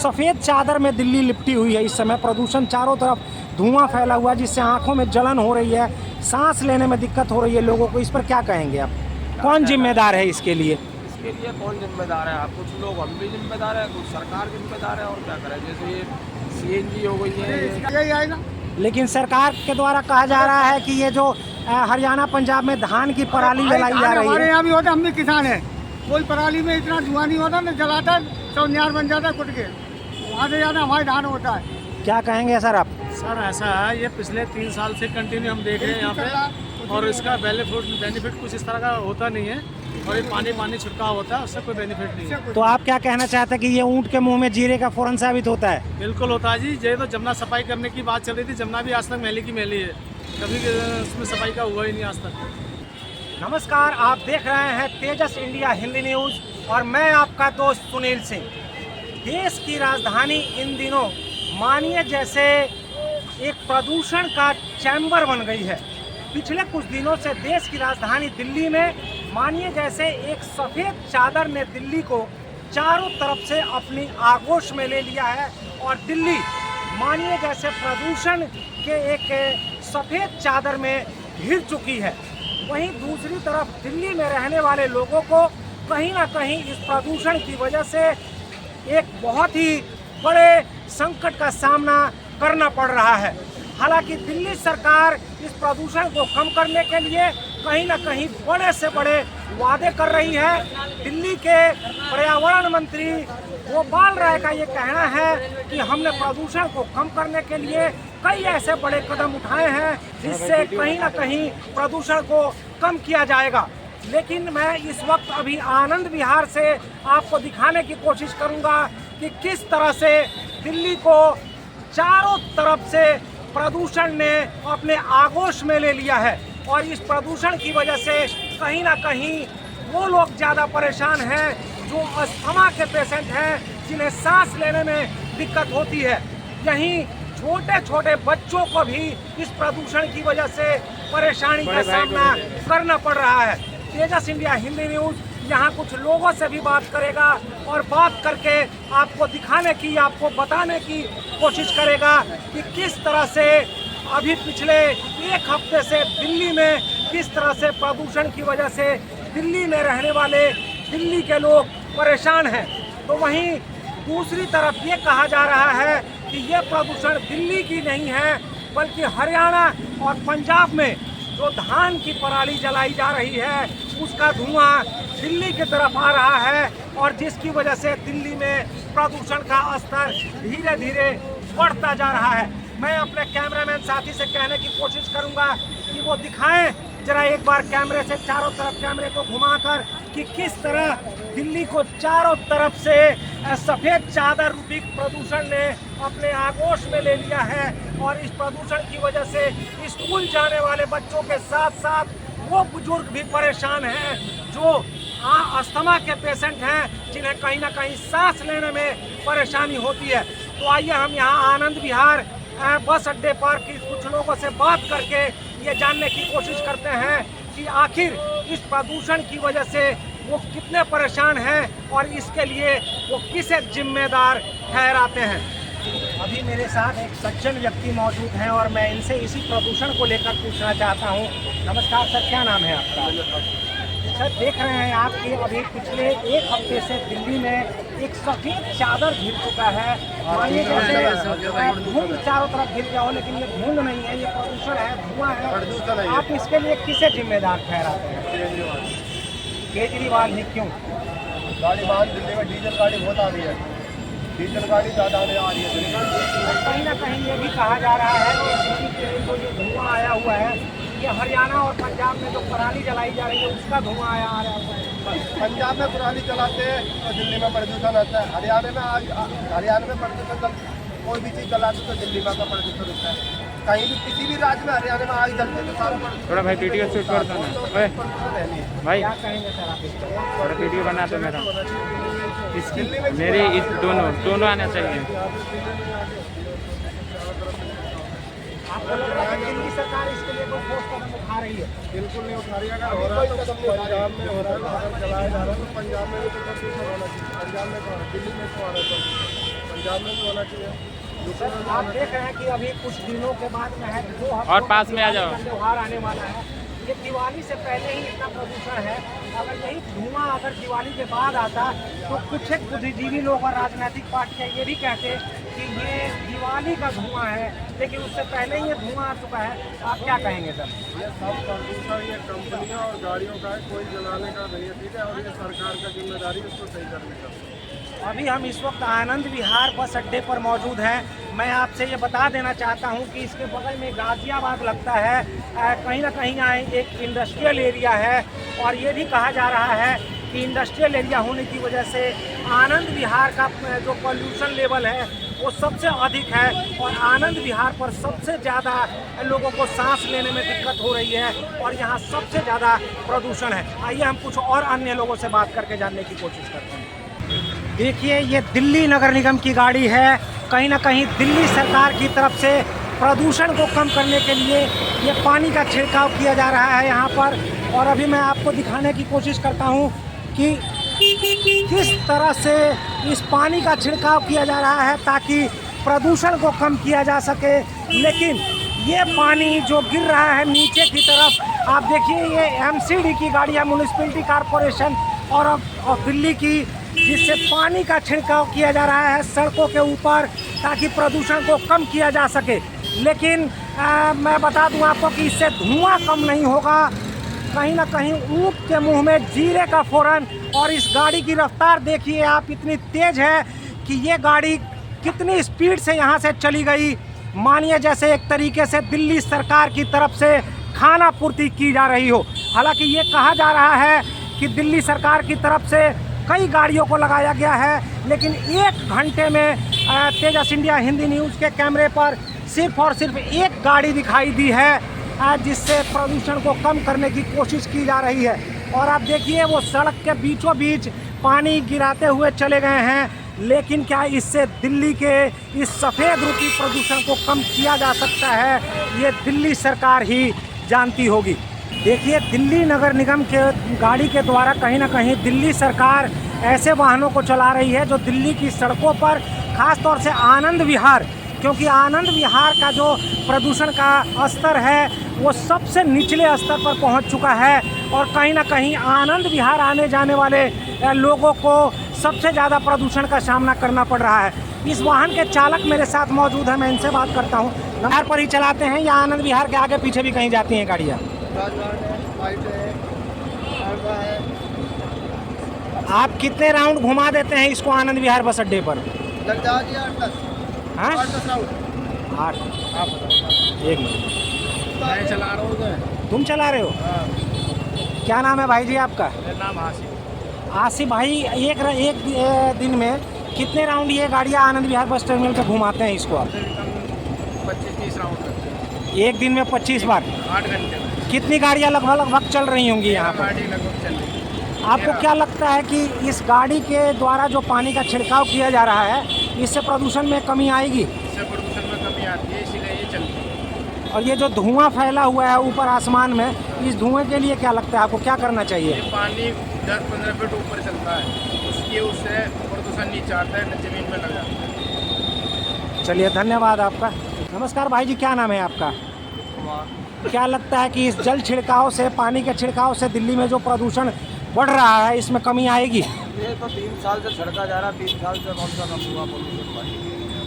सफ़ेद चादर में दिल्ली लिपटी हुई है। इस समय प्रदूषण चारों तरफ धुआं फैला हुआ है, जिससे आंखों में जलन हो रही है, सांस लेने में दिक्कत हो रही है लोगों को। इस पर क्या कहेंगे आप? कौन जिम्मेदार है इसके लिए? इसके लिए कौन जिम्मेदार है? आप कुछ लोग, हम भी जिम्मेदार है, कुछ सरकार जिम्मेदार है। और क्या करें, जैसे ये CNG हो गई है। लेकिन सरकार के द्वारा कहा जा रहा है कि ये जो हरियाणा पंजाब में धान की पराली जलाई जा रही है। हमारे यहाँ भी होता, हम भी किसान हैं। कोई पराली में इतना धुआं नहीं होता, न जलाता सब न्यार बन जाता है कुट के। वहाँ से ज़्यादा हमारे धान होता है। क्या कहेंगे सर आप? सर ऐसा है, ये पिछले 3 साल से कंटिन्यू हम देख रहे हैं यहाँ पे, और इसका बेनिफिट कुछ इस तरह का होता नहीं है। और ये पानी छिड़काव होता है, उससे कोई बेनिफिट नहीं है। तो आप क्या कहना चाहते हैं कि ये ऊँट के मुंह में जीरे का फौरन साबित होता है? बिल्कुल होता है जी। ये तो जमुना सफाई करने की बात चल रही थी, जमुना भी आज तक मैली की मैली है, कभी उसमें सफाई का हुआ ही नहीं आज तक। नमस्कार, आप देख रहे हैं तेजस इंडिया हिंदी न्यूज़ और मैं आपका दोस्त सुनील सिंह। देश की राजधानी इन दिनों मानिए जैसे एक प्रदूषण का चैम्बर बन गई है। पिछले कुछ दिनों से देश की राजधानी दिल्ली में मानिए जैसे एक सफ़ेद चादर ने दिल्ली को चारों तरफ से अपनी आगोश में ले लिया है और दिल्ली मानिए जैसे प्रदूषण के एक सफ़ेद चादर में घिर चुकी है। वहीं दूसरी तरफ दिल्ली में रहने वाले लोगों को कहीं ना कहीं इस प्रदूषण की वजह से एक बहुत ही बड़े संकट का सामना करना पड़ रहा है। हालांकि दिल्ली सरकार इस प्रदूषण को कम करने के लिए कहीं ना कहीं बड़े से बड़े वादे कर रही है। दिल्ली के पर्यावरण मंत्री गोपाल राय का ये कहना है कि हमने प्रदूषण को कम करने के लिए कई ऐसे बड़े कदम उठाए हैं जिससे कहीं ना कहीं प्रदूषण को कम किया जाएगा। लेकिन मैं इस वक्त अभी आनंद विहार से आपको दिखाने की कोशिश करूंगा कि किस तरह से दिल्ली को चारों तरफ से प्रदूषण ने अपने आगोश में ले लिया है। और इस प्रदूषण की वजह से कहीं ना कहीं वो लोग ज़्यादा परेशान हैं जो अस्थमा के पेशेंट हैं, जिन्हें सांस लेने में दिक्कत होती है। यहीं छोटे छोटे बच्चों को भी इस प्रदूषण की वजह से परेशानी का सामना करना पड़ रहा है। तेजस इंडिया हिंदी न्यूज़ यहाँ कुछ लोगों से भी बात करेगा और बात करके आपको दिखाने की, आपको बताने की कोशिश करेगा कि किस तरह से अभी पिछले एक हफ्ते से दिल्ली में किस तरह से प्रदूषण की वजह से दिल्ली में रहने वाले दिल्ली के लोग परेशान हैं। तो वहीं दूसरी तरफ ये कहा जा रहा है कि ये प्रदूषण दिल्ली की नहीं है, बल्कि हरियाणा और पंजाब में जो धान की पराली जलाई जा रही है उसका धुआं दिल्ली की तरफ आ रहा है, और जिसकी वजह से दिल्ली में प्रदूषण का स्तर धीरे धीरे बढ़ता जा रहा है। मैं अपने कैमरामैन साथी से कहने की कोशिश करूंगा कि वो दिखाएं जरा एक बार कैमरे से चारों तरफ कैमरे को घुमाकर कि किस तरह दिल्ली को चारों तरफ से सफ़ेद चादर रूपी प्रदूषण ने अपने आगोश में ले लिया है। और इस प्रदूषण की वजह से स्कूल जाने वाले बच्चों के साथ साथ वो बुजुर्ग भी परेशान हैं जो अस्थमा के पेशेंट हैं, जिन्हें कहीं ना कहीं सांस लेने में परेशानी होती है। तो आइए हम यहाँ आनंद विहार बस अड्डे पर की कुछ लोगों से बात करके ये जानने की कोशिश करते हैं कि आखिर इस प्रदूषण की वजह से वो कितने परेशान हैं और इसके लिए वो किसे जिम्मेदार ठहराते हैं। अभी मेरे साथ एक सज्जन व्यक्ति मौजूद हैं और मैं इनसे इसी प्रदूषण को लेकर पूछना चाहता हूँ। नमस्कार सर, क्या नाम है आपका? सर, देख रहे हैं आप कि अभी पिछले एक हफ्ते से दिल्ली में एक सफ़ेद चादर घिर चुका है। मानिए जैसे धुंध चारों तरफ घिर गया हो, लेकिन ये धुंध नहीं है, ये प्रदूषण है, धुआं है। आप इसके लिए किसे जिम्मेदार ठहराते हैं? केजरीवाल ही क्यों? गाड़ी बाहर दिल्ली में डीजल गाड़ी बहुत आ रही है, डीजल गाड़ी ज़्यादा आने आ रही है। कहीं ना कहीं ये भी कहा जा रहा है कि दिल्ली के जो धुआं आया हुआ है ये हरियाणा और पंजाब में जो पराली जलाई जा रही है उसका धुआं आया आ रहा है। पंजाब में पराली जलाते हैं तो दिल्ली में प्रदूषण आता है। हरियाणा में प्रदूषण कोई भी चीज़ जलाते तो दिल्ली में का प्रदूषण होता है। कहीं भी किसी भी राज्य में हरियाणा में आग जलते तो सारा थोड़ा भाई वीडियो शूट कर दो ना भाई। क्या कहेंगे सर आप इस पर? थोड़ा वीडियो बना दो मेरा, इसकी मेरे इस दोनों आना चाहिए। आपको लग रहा है कि दिल्ली सरकार इसके लिए कोई ठोस कदम उठा रही है? बिल्कुल नहीं उठा रही है। अगर हो रहा है तो पंजाब में हो रहा है, अगर जलाया जा रहा है तो पंजाब में भी तो प्रदूषण होना चाहिए। पंजाब में कहाँ, दिल्ली में तो आ रहा है। पंजाब में भी होना चाहिए, यूपी में भी आप होना देख रहे हैं कि अभी कुछ दिनों के बाद में है 2 हफ्तों और पास में आ जाओ। का त्योहार आने वाला है। ये दिवाली से पहले ही इतना प्रदूषण है। अगर यही धुआं अगर दिवाली के बाद आता तो कुछ एक बुद्धिजीवी लोग और राजनीतिक पार्टियां ये भी कहते कि ये दिवाली का धुआं है, लेकिन उससे पहले ही ये धुआं आ चुका है। आप क्या कहेंगे सर? ये सब प्रदूषण ये कंपनियों और गाड़ियों का है, कोई जलाने का नहीं है, ठीक है, और ये सरकार का जिम्मेदारी है इसको सही करने का। अभी हम इस वक्त आनंद विहार बस अड्डे पर मौजूद हैं। मैं आपसे ये बता देना चाहता हूं कि इसके बगल में गाजियाबाद लगता है, कहीं ना कहीं यहाँ एक इंडस्ट्रियल एरिया है और ये भी कहा जा रहा है कि इंडस्ट्रियल एरिया होने की वजह से आनंद विहार का जो पॉल्यूशन लेवल है वो सबसे अधिक है और आनंद विहार पर सबसे ज़्यादा लोगों को सांस लेने में दिक्कत हो रही है और यहाँ सबसे ज़्यादा प्रदूषण है। आइए हम कुछ और अन्य लोगों से बात करके जानने की कोशिश करते हैं। देखिए ये दिल्ली नगर निगम की गाड़ी है। कहीं ना कहीं दिल्ली सरकार की तरफ से प्रदूषण को कम करने के लिए ये पानी का छिड़काव किया जा रहा है यहाँ पर। और अभी मैं आपको दिखाने की कोशिश करता हूँ कि किस तरह से इस पानी का छिड़काव किया जा रहा है ताकि प्रदूषण को कम किया जा सके। लेकिन ये पानी जो गिर रहा है नीचे की तरफ, आप देखिए ये एमसीडी की गाड़ी है, म्यूनिसिपैलिटी कॉरपोरेशन और दिल्ली की, जिससे पानी का छिड़काव किया जा रहा है सड़कों के ऊपर ताकि प्रदूषण को कम किया जा सके। लेकिन मैं बता दूं आपको कि इससे धुआं कम नहीं होगा। कहीं ना कहीं ऊँट के मुंह में जीरे का फोरन। और इस गाड़ी की रफ्तार देखिए आप, इतनी तेज़ है कि ये गाड़ी कितनी स्पीड से यहाँ से चली गई। मानिए जैसे एक तरीके से दिल्ली सरकार की तरफ से खाना पूर्ति की जा रही हो। हालांकि ये कहा जा रहा है कि दिल्ली सरकार की तरफ से कई गाड़ियों को लगाया गया है, लेकिन 1 घंटे में तेजस इंडिया हिंदी न्यूज़ के कैमरे पर सिर्फ और सिर्फ एक गाड़ी दिखाई दी है जिससे प्रदूषण को कम करने की कोशिश की जा रही है। और आप देखिए वो सड़क के बीचों बीच पानी गिराते हुए चले गए हैं। लेकिन क्या इससे दिल्ली के इस सफ़ेद रूपी प्रदूषण को कम किया जा सकता है, ये दिल्ली सरकार ही जानती होगी। देखिए दिल्ली नगर निगम के गाड़ी के द्वारा कहीं ना कहीं दिल्ली सरकार ऐसे वाहनों को चला रही है जो दिल्ली की सड़कों पर, ख़ास तौर से आनंद विहार, क्योंकि आनंद विहार का जो प्रदूषण का स्तर है वो सबसे निचले स्तर पर पहुंच चुका है और कहीं ना कहीं आनंद विहार आने जाने वाले लोगों को सबसे ज़्यादा प्रदूषण का सामना करना पड़ रहा है। इस वाहन के चालक मेरे साथ मौजूद है, मैं इनसे बात करता हूँ। नंबर पर ही चलाते हैं या आनंद विहार के आगे पीछे भी कहीं जाती हैं गाड़ियाँ? आप कितने राउंड घुमा देते हैं इसको आनंद विहार बस अड्डे पर? लग जाएगी 8-10 हाँ 8-10 राउंड। 8। आप बताओ। 1 मिनट, मैं चला रहा हूँ। तुम चला रहे हो? क्या नाम है भाई जी आपका? मेरा नाम आसिफ। आसिफ भाई, एक दिन में कितने राउंड ये गाड़ियाँ आनंद विहार बस टर्मिनल पे घुमाते हैं इसको आप? 25-30 राउंड करते हैं एक दिन में 25 बार? 8 घंटे में। कितनी गाड़ियाँ लगभग चल रही होंगी यहाँ पर? गाड़ी लगभग चल रही है। आपको क्या लगता है कि इस गाड़ी के द्वारा जो पानी का छिड़काव किया जा रहा है इससे प्रदूषण में कमी आएगी? इससे प्रदूषण में कमी आती है, इसीलिए ये चलती है। और ये जो धुआं फैला हुआ है ऊपर आसमान में, इस धुएं के लिए क्या लगता है आपको, क्या करना चाहिए? ये पानी 10-15 फीट ऊपर चलता है, उससे प्रदूषण नीचे आता है, जमीन में लग जाता है। चलिए धन्यवाद आपका। नमस्कार भाई जी, क्या नाम है आपका? क्या लगता है कि इस जल छिड़काव से, पानी के छिड़काव से दिल्ली में जो प्रदूषण बढ़ रहा है इसमें कमी आएगी? ये तो 3 साल से छिड़का जा रहा है, 3 साल से कौन सा कम हुआ प्रदूषण?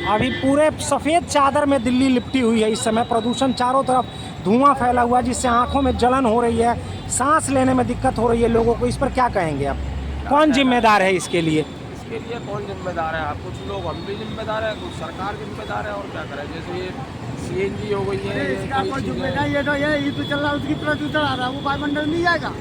अभी पूरे सफ़ेद चादर में दिल्ली लिपटी हुई है। इस समय प्रदूषण चारों तरफ धुआं फैला हुआ है जिससे आंखों में जलन हो रही है, सांस लेने में दिक्कत हो रही है लोगों को। इस पर क्या कहेंगे आप? कौन जिम्मेदार है इसके लिए? इसके लिए कौन जिम्मेदार है? आप कुछ लोग, हम भी जिम्मेदार है, कुछ सरकार जिम्मेदार है, और क्या करें? जैसे ये CNG हो गई है, इसका कोई जिम्मेदार ये तो ये तो चल रहा है, उसकी प्रदूषण आ रहा है, वो वायुमंडल में जाएगा।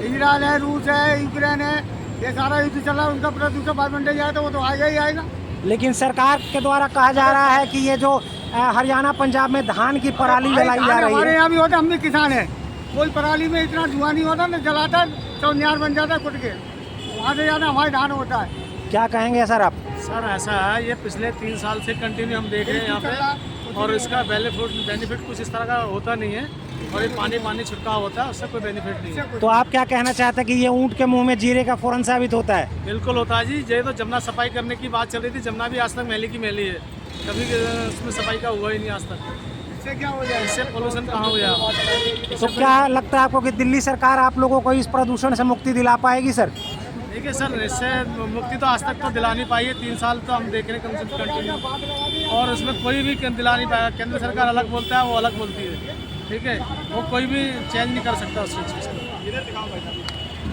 ईरान है, रूस है, यूक्रेन है, ये सारा युद्ध चल रहा है, उनका प्रदूषण वायुमंडल जाए तो वो तो आएगा ही आएगा। लेकिन सरकार के द्वारा कहा जा रहा है कि ये जो हरियाणा पंजाब में धान की पराली जलाई जा रही हमारे है। यहाँ भी होता, हम भी किसान हैं, कोई पराली में इतना धुआं नहीं होता ना, जलाता तो न्यार बन जाता कुट के, वहाँ से ज़्यादा हमारे धान होता है। क्या कहेंगे सर आप? सर ऐसा है, ये पिछले 3 साल से कंटिन्यू हम देख रहे हैं यहाँ पे, और इसका बेनिफिट कुछ इस तरह का होता नहीं है। और ये पानी पानी छिड़काव होता है, उससे कोई बेनिफिट नहीं है। तो आप क्या कहना चाहते हैं कि ये ऊंट के मुंह में जीरे का फौरन साबित होता है? बिल्कुल होता है जी। ये तो जमुना सफाई करने की बात चल रही थी, जमुना भी आज तक मैली की मैली है, कभी उसमें सफाई का हुआ ही नहीं आज तक। इससे क्या हो जाएगा? इससे पोल्यूशन कहाँ हो जाएगा? तो क्या लगता है आपको कि दिल्ली सरकार आप लोगों को इस प्रदूषण से मुक्ति दिला पाएगी सर? देखिए सर, इससे मुक्ति तो आज तक तो दिला नहीं पाई है। 3 साल तो हम देख रहे हैं कम से कम कंटिन्यू, और उसमें कोई भी दिला नहीं पाया। केंद्र सरकार अलग बोलता है, वो अलग बोलती है, ठीक है। वो कोई भी चेंज नहीं कर सकता उस चीज़ को।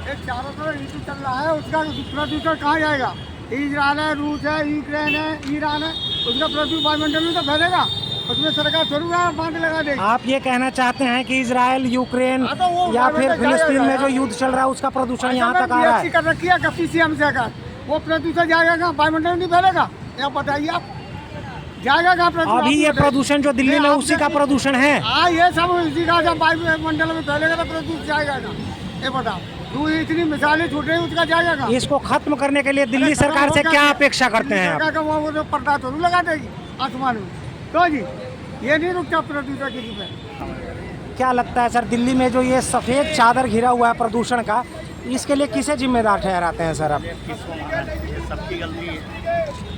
एक चारों तरफ ईशू चल रहा है, उसका प्रदूषण कहाँ जाएगा? इजराइल है, रूस है, यूक्रेन है, ईरान है, उसका प्रदूषण वायुमंडल में तो फैलेगा, उसमें सरकार थोड़ी बांध लगा देगी। आप ये कहना चाहते हैं कि इजराइल, यूक्रेन हाँ, तो वो या फिर वायुमंडल फिलिस्तीन में जाएगा। जो युद्ध चल रहा है उसका प्रदूषण यहाँ तक आ रहा है? कर रखी है PCM से अगर वो प्रदूषण जाएगा कहाँ? वायुमंडल में नहीं फैलेगा? या बताइए आप, जाएगा कहाँ प्रदूषण? अभी ये प्रदूषण जो दिल्ली में उसी का प्रदूषण है। हाँ, ये सब इसी का जब वायुमंडल में फैलेगा तो प्रदूषण जाएगा ना? ये बताओ, तू इतनी मिसालें छूट रही, उसका जाएगा कहाँ? इसको खत्म करने के लिए दिल्ली सरकार से क्या अपेक्षा करते हैं आप? सरकार का वो तो पर्दा तो लगा देगी आसमान में, तो जी ये नहीं रुकता प्रदूषण किसी पे। क्या लगता है सर, दिल्ली में जो ये सफ़ेद चादर घिरा हुआ है प्रदूषण का, इसके लिए किसे जिम्मेदार ठहराते हैं सर आप? सबकी गलती है,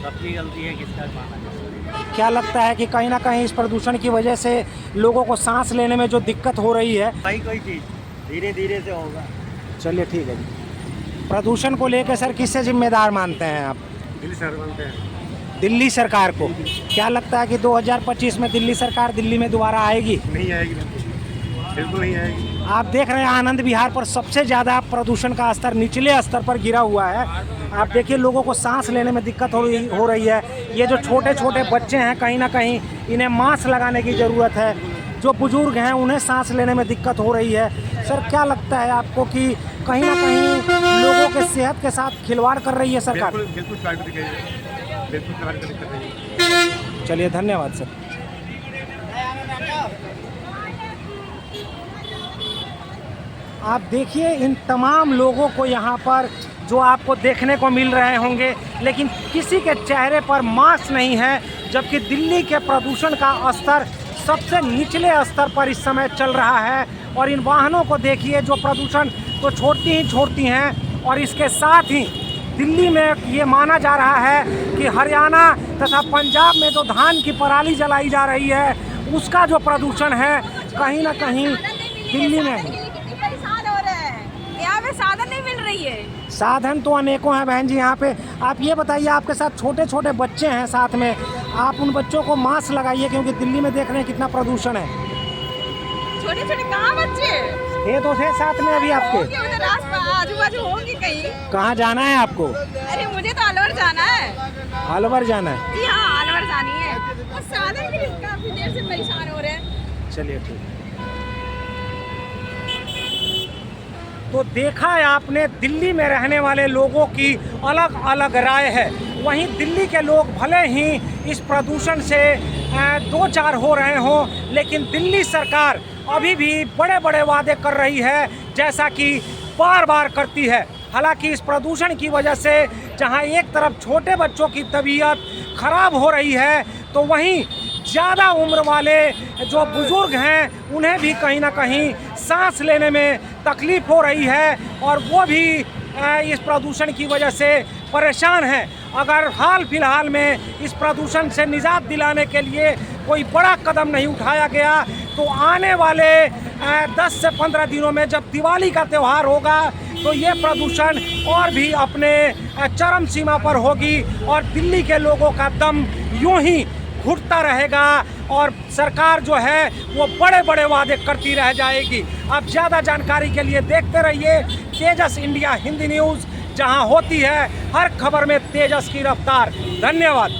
सबकी गलती है, किसका माना? क्या लगता है कि कहीं ना कहीं इस प्रदूषण की वजह से लोगों को सांस लेने में जो दिक्कत हो रही है? भाई कोई चीज़ धीरे धीरे से होगा। चलिए ठीक है जी। प्रदूषण को लेकर सर किससे जिम्मेदार मानते हैं आप? दिल्ली शहर बनते हैं। दिल्ली सरकार को। क्या लगता है कि 2025 में दिल्ली सरकार दिल्ली में दोबारा आएगी? नहीं आएगी, बिल्कुल नहीं आएगी। आप देख रहे हैं आनंद विहार पर सबसे ज़्यादा प्रदूषण का स्तर निचले स्तर पर गिरा हुआ है। आप देखिए लोगों को सांस लेने में दिक्कत हो रही है। ये जो छोटे छोटे बच्चे हैं कहीं ना कहीं इन्हें मास्क लगाने की ज़रूरत है। जो बुजुर्ग हैं उन्हें सांस लेने में दिक्कत हो रही है। सर क्या लगता है आपको कि कहीं ना कहीं लोगों के सेहत के साथ खिलवाड़ कर रही है सरकार? बिल्कुल खिलवाड़ कर दिक्कत है। चलिए धन्यवाद सर। आप देखिए इन तमाम लोगों को यहाँ पर जो आपको देखने को मिल रहे होंगे, लेकिन किसी के चेहरे पर मास्क नहीं है, जबकि दिल्ली के प्रदूषण का स्तर सबसे निचले स्तर पर इस समय चल रहा है। और इन वाहनों को देखिए जो प्रदूषण तो छोड़ती हैं, और इसके साथ ही दिल्ली में ये माना जा रहा है कि हरियाणा तथा पंजाब में जो धान की पराली जलाई जा रही है उसका जो प्रदूषण है कहीं ना कहीं दिल्ली में है। यहाँ पे साधन नहीं मिल रही है। साधन तो अनेकों हैं बहन जी यहाँ पे। आप ये बताइए, आपके साथ छोटे छोटे बच्चे हैं साथ में, आप उन बच्चों को मास्क लगाइए क्योंकि दिल्ली में देख रहे हैं कितना प्रदूषण है। छोटे छोटे कहाँ बच्चे? ये तो थे साथ में अभी आपके। होंगे उधर आजू बाजू होंगे कहीं। कहाँ जाना है आपको? अरे मुझे तो अलवर जाना है। अलवर जाना है? जी हाँ, अलवर जानी है। और साधन के लिए काफी देर से परेशान हो रहे हैं। चलिए ठीक है। तो देखा है आपने, दिल्ली में रहने वाले लोगों की अलग अलग राय है। वहीं दिल्ली के लोग भले ही इस प्रदूषण से दो चार हो रहे हों, लेकिन दिल्ली सरकार अभी भी बड़े बड़े वादे कर रही है, जैसा कि बार बार करती है। हालांकि इस प्रदूषण की वजह से जहां एक तरफ छोटे बच्चों की तबीयत खराब हो रही है, तो वहीं ज़्यादा उम्र वाले जो बुज़ुर्ग हैं उन्हें भी कहीं ना कहीं सांस लेने में तकलीफ़ हो रही है, और वो भी इस प्रदूषण की वजह से परेशान हैं। अगर हाल फिलहाल में इस प्रदूषण से निजात दिलाने के लिए कोई बड़ा कदम नहीं उठाया गया, तो आने वाले 10 से 15 दिनों में जब दिवाली का त्यौहार होगा तो ये प्रदूषण और भी अपने चरम सीमा पर होगी, और दिल्ली के लोगों का दम यूं ही घुटता रहेगा, और सरकार जो है वो बड़े बड़े वादे करती रह जाएगी। अब ज़्यादा जानकारी के लिए देखते रहिए तेजस इंडिया हिंदी न्यूज़, जहां होती है हर खबर में तेजस की रफ्तार। धन्यवाद।